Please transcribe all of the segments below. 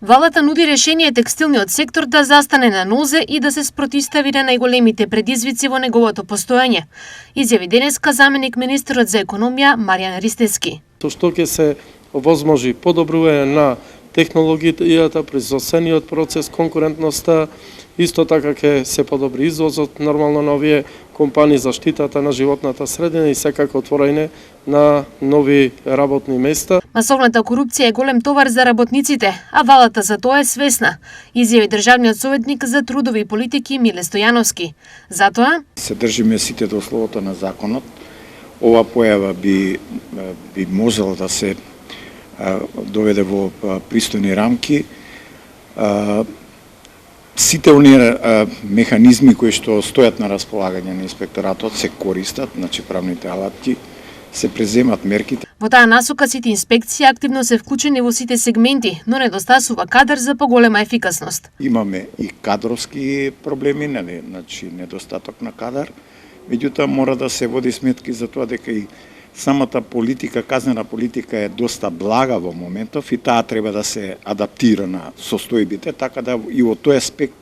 Владата нуди решение текстилниот сектор да застане на нозе и да се спротивстави на најголемите предизвици во неговото постоење, изјави денеска заменик министерот за економија Маријан Ристевски. Со што ќе се овозможи подобрување на технологијата, производствениот процес, конкурентноста, исто така ќе се подобри извозот нормално на овие компании, заштитата на животната средина и секако отворање на нови работни места. Масовната корупција е голем товар за работниците, а владата за тоа е свесна, изјави државниот советник за трудови политики Миле Стојановски. Затоа се држиме сите до словото на законот. Ова појава би можела да се доведе во пристојни рамки. Сите оние механизми кои што стојат на располагање на инспекторатот се користат, значи правните алати, се преземат мерките. Во таа насока сите инспекции активно се вклучени во сите сегменти, но недостасува кадар за поголема ефикасност. Имаме и кадровски проблеми, значи недостаток на кадар, меѓутоа мора да се води сметки за тоа дека и самата политика, казнена политика е доста блага во моментов и таа треба да се адаптира на состојбите, така да и во тој аспект,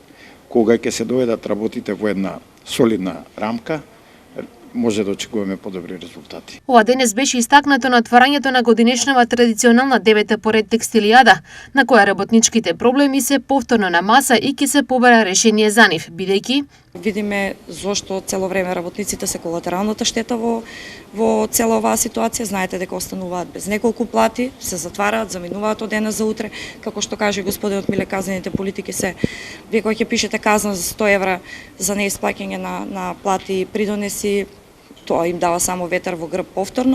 кога ќе се доведат работите во една солидна рамка, може да очекуваме подобри резултати. Ова денес беше истакнато на отварањето на годинешнава традиционална 9-та поред текстилијада, на која работничките проблеми се повторно на маса и ќе се побара решение за нив, бидејќи видиме зошто цело време работниците се колатералната штета во цела оваа ситуација. Знаете дека остануваат без неколку плати, се затвараат, заминуваат од денес за утре. Како што каже господинот Миле, казнените политики се, вие кога ќе пишете казна за 100 евра за неисплаќање на плати и придонеси, тоа им дава само ветер во грб повторно.